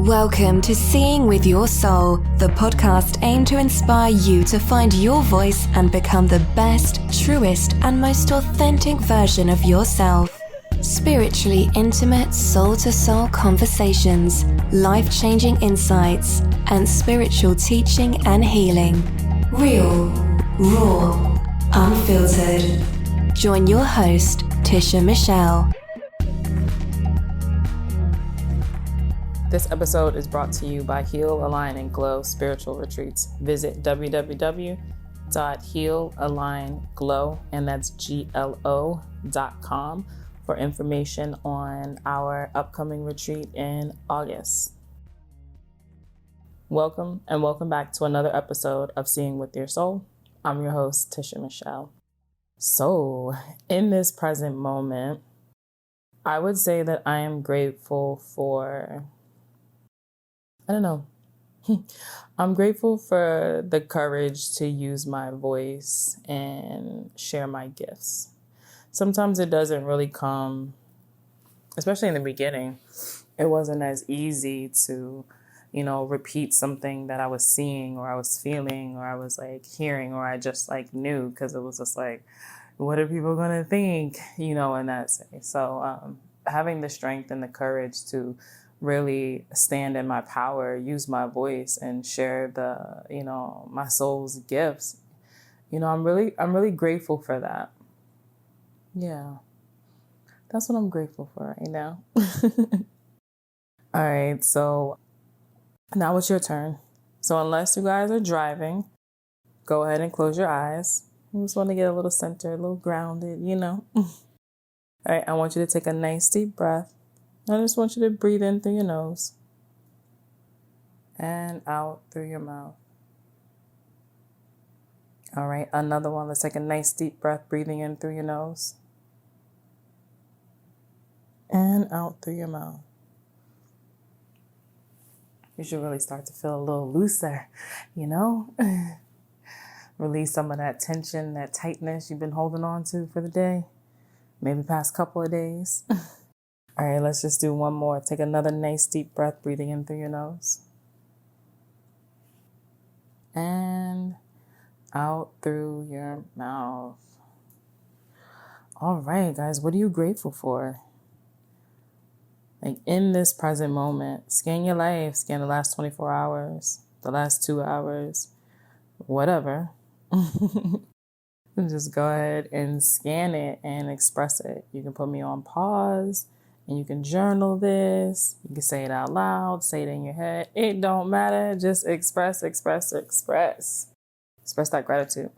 Welcome to Seeing with Your Soul, the podcast aimed to inspire you to find your voice and become the best, truest, and most authentic version of yourself. Spiritually intimate, soul-to-soul conversations, life-changing insights, and spiritual teaching and healing. Real, raw, unfiltered. Join your host, Tisha Michelle. This episode is brought to you by Heal, Align, and Glow Spiritual Retreats. Visit www.healalignGlow, and that's GLO.com for information on our upcoming retreat in August. Welcome and welcome back to another episode of Seeing with Your Soul. I'm your host, Tisha Michelle. So, in this present moment, I would say that I am grateful for I'm grateful for the courage to use my voice and share my gifts. Sometimes it doesn't really come, especially in the beginning, it wasn't as easy to, repeat something that I was seeing or I was feeling or I was hearing or I just knew, because it was just what are people going to think, in that sense. So having the strength and the courage to really stand in my power, use my voice and share the, my soul's gifts. I'm really grateful for that. Yeah. That's what I'm grateful for right now. All right. So now it's your turn. So unless you guys are driving, go ahead and close your eyes. I just want to get a little centered, a little grounded, All right. I want you to take a nice deep breath. I just want you to breathe in through your nose and out through your mouth. All right, another one. Let's take a nice deep breath, breathing in through your nose and out through your mouth. You should really start to feel a little looser, Release some of that tension, that tightness you've been holding on to for the day, maybe past couple of days. All right, let's just do one more. Take another nice deep breath, breathing in through your nose. And out through your mouth. All right, guys, what are you grateful for? In this present moment, scan your life, scan the last 24 hours, the last 2 hours, whatever. Just go ahead and scan it and express it. You can put me on pause. And you can journal this. You can say it out loud, say it in your head. It don't matter. Just express. Express that gratitude.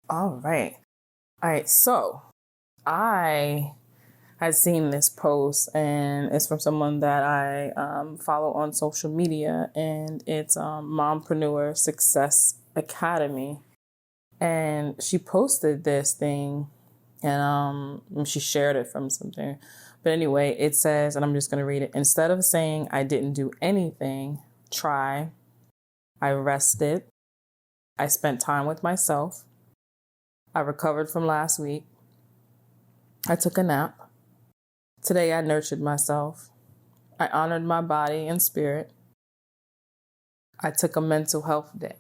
All right. So I had seen this post, and it's from someone that I follow on social media, and it's Mompreneur Success Academy. And she posted this thing. And she shared it from something. But anyway, it says, and I'm just going to read it. Instead of saying I didn't do anything, I rested. I spent time with myself. I recovered from last week. I took a nap. Today I nurtured myself. I honored my body and spirit. I took a mental health day.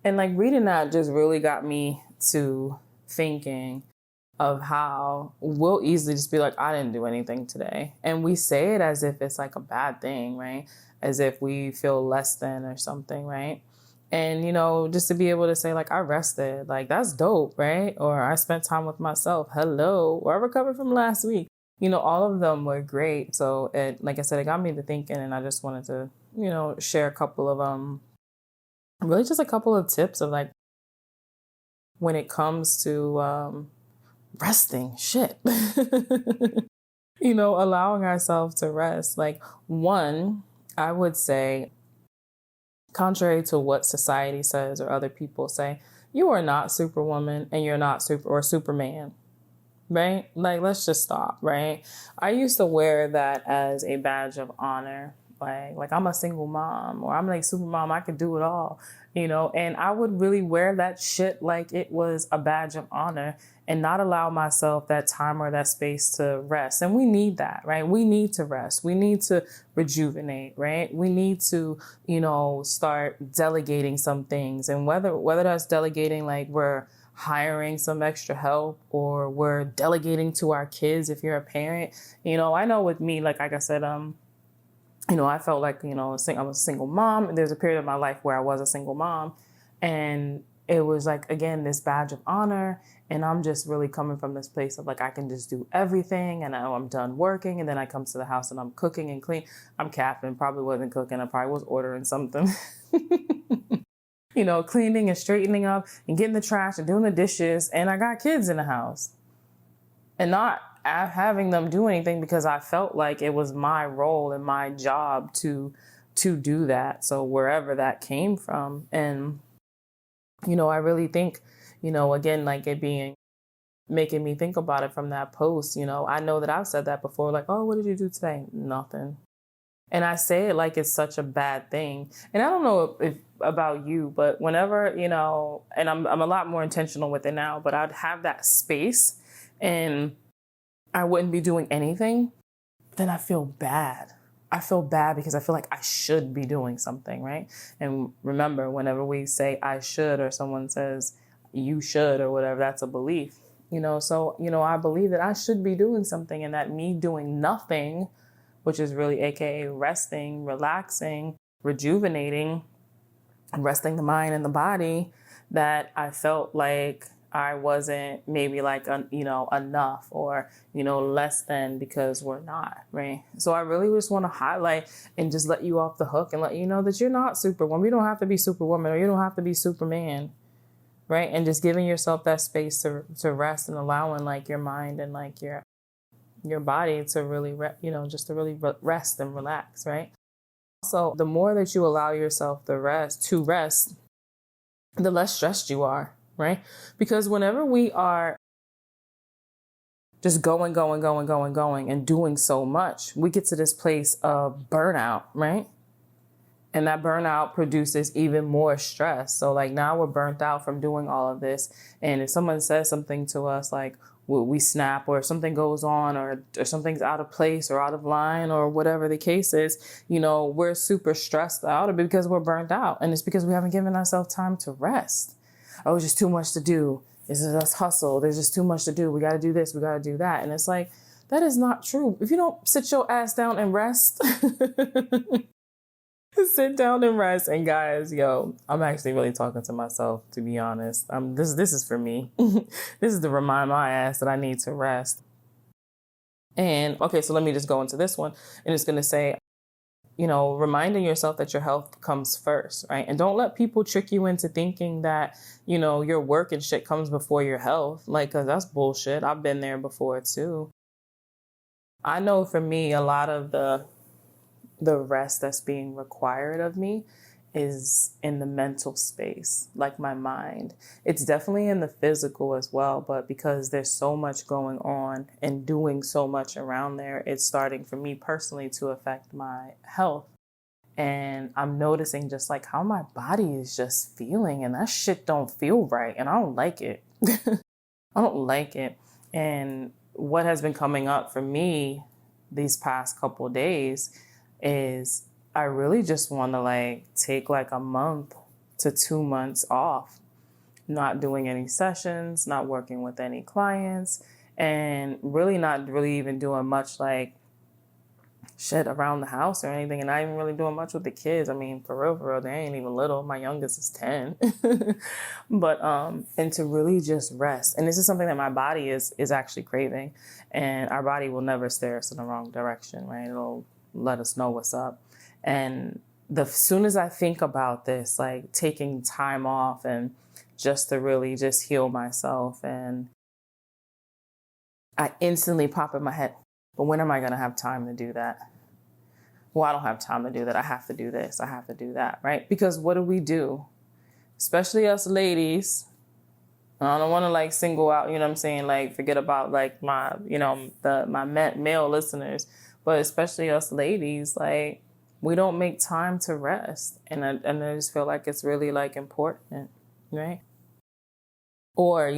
And reading that just really got me to thinking of how we'll easily just be I didn't do anything today. And we say it as if it's a bad thing, right? As if we feel less than or something, right? And, just to be able to say I rested, that's dope, right? Or I spent time with myself. Hello. Or I recovered from last week. All of them were great. So like I said, it got me to thinking, and I just wanted to, share a couple of, really just a couple of tips of when it comes to, resting, allowing ourselves to rest. One, I would say, contrary to what society says or other people say, you are not Superwoman and you're not Superman, right? Let's just stop, right? I used to wear that as a badge of honor. I'm a single mom, or I'm super mom, I could do it all. and I would really wear that shit like it was a badge of honor and not allow myself that time or that space to rest. And we need that, right? We need to rest. We need to rejuvenate, right? We need to, start delegating some things. And whether that's delegating, like we're hiring some extra help, or we're delegating to our kids if you're a parent. I know with me, like I said, I felt like, I was a single mom, and there's a period of my life where I was a single mom, and it was like, again, this badge of honor. And I'm just really coming from this place of like, I can just do everything, and I'm done working. And then I come to the house and I'm cooking and clean. I'm capping, probably wasn't cooking. I probably was ordering something, cleaning and straightening up and getting the trash and doing the dishes. And I got kids in the house, and not having them do anything because I felt like it was my role and my job to do that. So wherever that came from. And, I really think, again, like it being making me think about it from that post. I know that I've said that before, like, oh, what did you do today? Nothing. And I say it like it's such a bad thing. And I don't know if about you, but whenever, and I'm a lot more intentional with it now, but I'd have that space and I wouldn't be doing anything, then I feel bad. I feel bad because I feel like I should be doing something, right? And remember, whenever we say I should, or someone says you should or whatever, that's a belief, So, I believe that I should be doing something, and that me doing nothing, which is really AKA resting, relaxing, rejuvenating, resting the mind and the body, that I felt like I wasn't maybe like, enough, or, less than, because we're not, right? So I really just want to highlight and just let you off the hook and let you know that you're not Superwoman. You don't have to be Superwoman, or you don't have to be Superman, right? And just giving yourself that space to rest, and allowing like your mind and like your body to really, just to really rest and relax, right? So the more that you allow yourself to rest, the less stressed you are. Right? Because whenever we are just going and doing so much, we get to this place of burnout, right? And that burnout produces even more stress. So like now we're burnt out from doing all of this. And if someone says something to us, like we snap, or if something goes on, or something's out of place or out of line, or whatever the case is, we're super stressed out because we're burnt out. And it's because we haven't given ourselves time to rest. Oh, it's just too much to do. This is us hustle. There's just too much to do. We got to do this. We got to do that. And it's like, that is not true. If you don't sit your ass down and rest, sit down and rest. And guys, I'm actually really talking to myself, to be honest. This is for me. This is to remind my ass that I need to rest. And okay, so let me just go into this one. And it's going to say, reminding yourself that your health comes first, right? And don't let people trick you into thinking that, your work and shit comes before your health. Like, cause that's bullshit. I've been there before too. I know for me, a lot of the rest that's being required of me is in the mental space, like my mind. It's definitely in the physical as well, but because there's so much going on and doing so much around there, it's starting for me personally to affect my health. And I'm noticing just like how my body is just feeling, and that shit don't feel right. And I don't like it. I don't like it. And what has been coming up for me these past couple of days is I really just want to like take like a month to 2 months off, not doing any sessions, not working with any clients, and really not really even doing much like shit around the house or anything. And not even really doing much with the kids. I mean, for real, they ain't even little. My youngest is 10. But, and to really just rest. And this is something that my body is actually craving, and our body will never steer us in the wrong direction, right? It'll let us know what's up. And the soon as I think about this, like taking time off and just to really just heal myself, and I instantly pop in my head, but when am I going to have time to do that? Well, I don't have time to do that. I have to do this. I have to do that, right? Because what do? Especially us ladies. I don't want to like single out, you know what I'm saying? Like forget about like my, my male listeners, but especially us ladies, like we don't make time to rest. And I just feel like it's really like important, right? Or,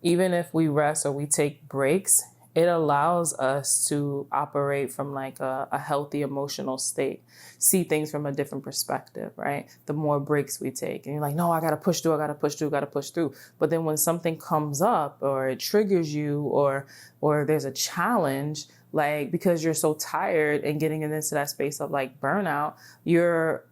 even if we rest or we take breaks, it allows us to operate from like a healthy emotional state, see things from a different perspective, right? The more breaks we take, and you're like, no, I got to push through, I got to push through, got to push through. But then when something comes up or it triggers you or there's a challenge, like because you're so tired and getting into that space of like burnout, you're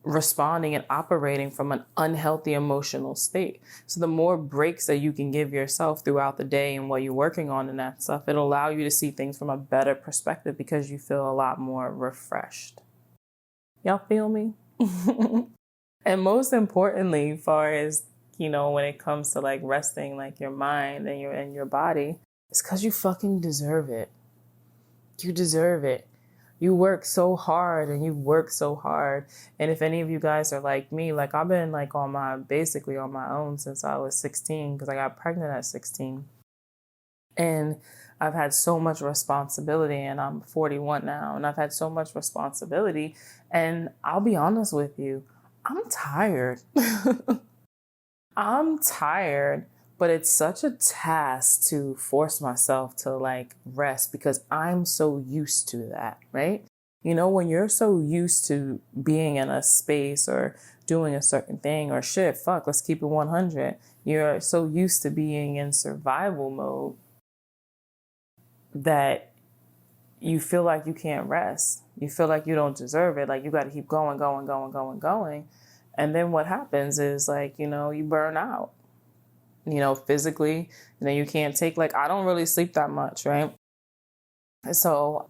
responding and operating from an unhealthy emotional state. So the more breaks that you can give yourself throughout the day and what you're working on and that stuff, it'll allow you to see things from a better perspective because you feel a lot more refreshed. Y'all feel me? And most importantly, far as, when it comes to like resting, like your mind and your body, it's because you fucking deserve it. You deserve it. You work so hard and you work so hard. And if any of you guys are like me, like I've been like basically on my own since I was 16 because I got pregnant at 16. And I've had so much responsibility, and I'm 41 now, and I've had so much responsibility. And I'll be honest with you, I'm tired. I'm tired. But it's such a task to force myself to like rest because I'm so used to that, right? When you're so used to being in a space or doing a certain thing or shit, fuck, let's keep it 100. You're so used to being in survival mode that you feel like you can't rest. You feel like you don't deserve it. Like you got to keep going. And then what happens is like, you burn out. Physically, you can't take, like, I don't really sleep that much, right? So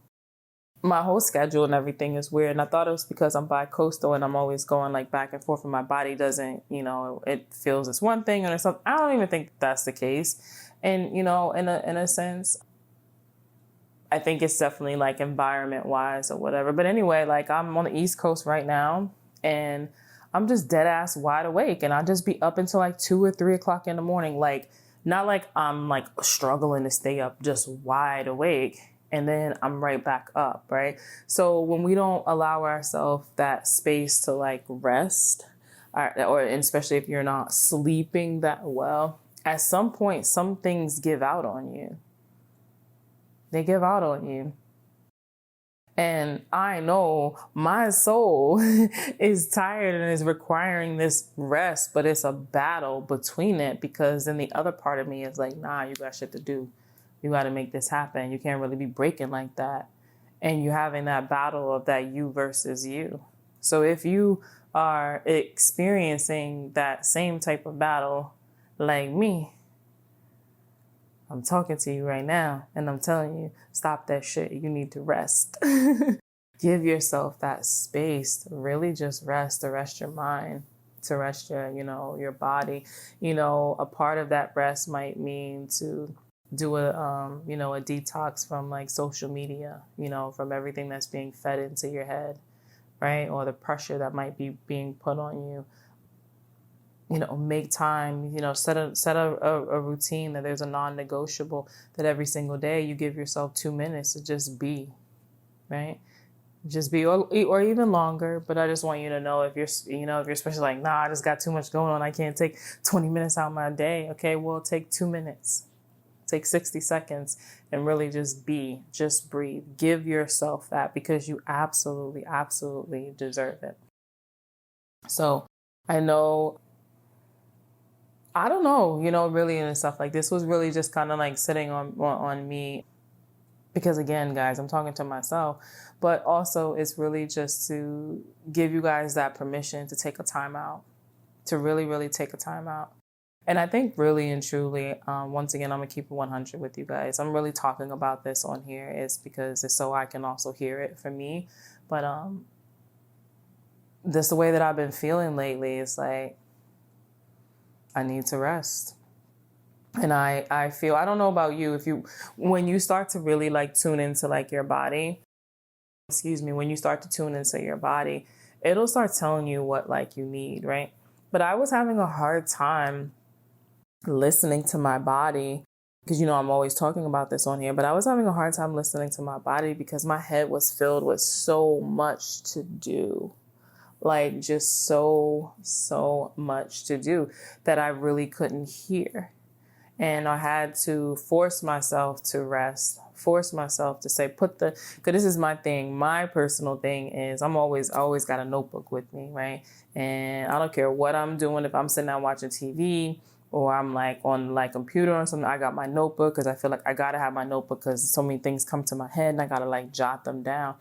my whole schedule and everything is weird. And I thought it was because I'm bi-coastal and I'm always going like back and forth and my body doesn't, it feels it's one thing or something. I don't even think that's the case. And, in a sense, I think it's definitely like environment wise or whatever. But anyway, like I'm on the East Coast right now and I'm just dead ass wide awake, and I'll just be up until like 2 or 3 o'clock in the morning. Like, not like I'm like struggling to stay up, just wide awake. And then I'm right back up, right? So when we don't allow ourselves that space to like rest, or especially if you're not sleeping that well, at some point, some things give out on you. They give out on you. And I know my soul is tired and is requiring this rest, but it's a battle between it because then the other part of me is like, nah, you got shit to do. You got to make this happen. You can't really be breaking like that. And you're having that battle of that you versus you. So if you are experiencing that same type of battle like me, I'm talking to you right now and I'm telling you, stop that shit. You need to rest. Give yourself that space to really just rest, to rest your mind, to rest your body. A part of that rest might mean to do a detox from like social media, from everything that's being fed into your head, right? Or the pressure that might be being put on you. Make time, set a routine that there's a non-negotiable that every single day you give yourself 2 minutes to just be, right? Just be, or even longer. But I just want you to know if you're especially like, nah, I just got too much going on. I can't take 20 minutes out of my day. Okay, well, take 2 minutes, take 60 seconds and really just be, just breathe. Give yourself that because you absolutely, absolutely deserve it. So I don't know, really, and stuff like this was really just kind of like sitting on me because again, guys, I'm talking to myself, but also it's really just to give you guys that permission to take a time out, to really, really take a time out. And I think really and truly, once again, I'm going to keep it 100 with you guys. I'm really talking about this on here is because it's so I can also hear it for me. But this the way that I've been feeling lately is like, I need to rest. And I feel, I don't know about you, when you start to really like tune into like your body, when you start to tune into your body, it'll start telling you what like you need, right? But I was having a hard time listening to my body because, you know, I'm always talking about this on here, but I was having a hard time listening to my body because my head was filled with so much to do. Like just so much to do that I really couldn't hear. And I had to force myself to rest, force myself to say, because this is my thing. My personal thing is I always got a notebook with me, right? And I don't care what I'm doing. If I'm sitting down watching TV or I'm like on like computer or something, I got my notebook because I feel like I got to have my notebook because so many things come to my head and I got to like jot them down.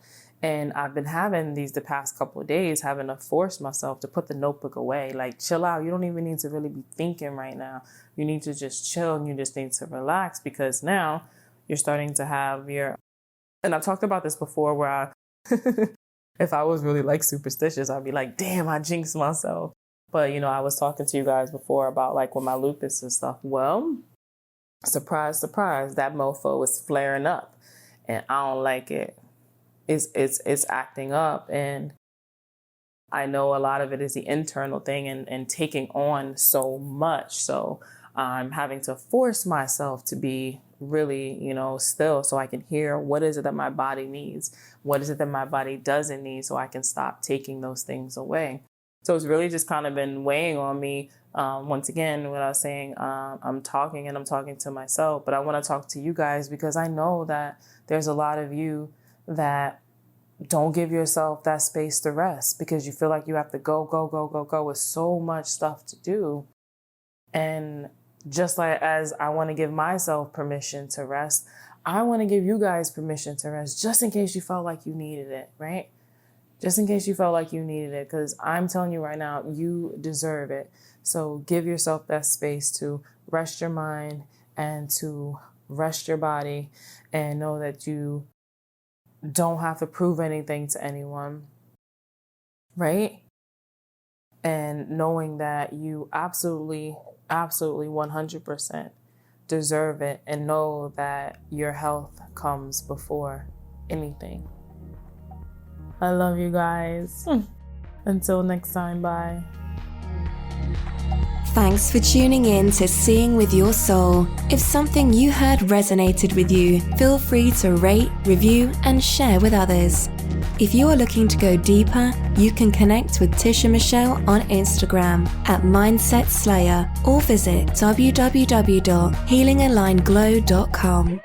And I've been having the past couple of days, having to force myself to put the notebook away, like chill out. You don't even need to really be thinking right now. You need to just chill and you just need to relax because now you're starting to have and I've talked about this before where if I was really like superstitious, I'd be like, damn, I jinxed myself. But, you know, I was talking to you guys before about like with my lupus and stuff. Well, surprise, surprise, that mofo was flaring up and I don't like it. It's acting up, and I know a lot of it is the internal thing and taking on so much. So I'm having to force myself to be really, you know, still so I can hear what is it that my body needs? What is it that my body doesn't need so I can stop taking those things away? So it's really just kind of been weighing on me. Once again, what I was saying, I'm talking to myself, but I want to talk to you guys because I know that there's a lot of you that don't give yourself that space to rest because you feel like you have to go with so much stuff to do. And just like as I want to give myself permission to rest, I want to give you guys permission to rest just in case you felt like you needed it, right? Just in case you felt like you needed it, because I'm telling you right now, you deserve it. So give yourself that space to rest your mind and to rest your body and know that you don't have to prove anything to anyone, right? And knowing that you absolutely 100% deserve it and know that your health comes before anything. I love you guys. Until next time, bye. Thanks for tuning in to Seeing with Your Soul. If something you heard resonated with you, feel free to rate, review, and share with others. If you are looking to go deeper, you can connect with Tisha Michelle on Instagram at Mindset Slayer or visit www.healingalignglow.com.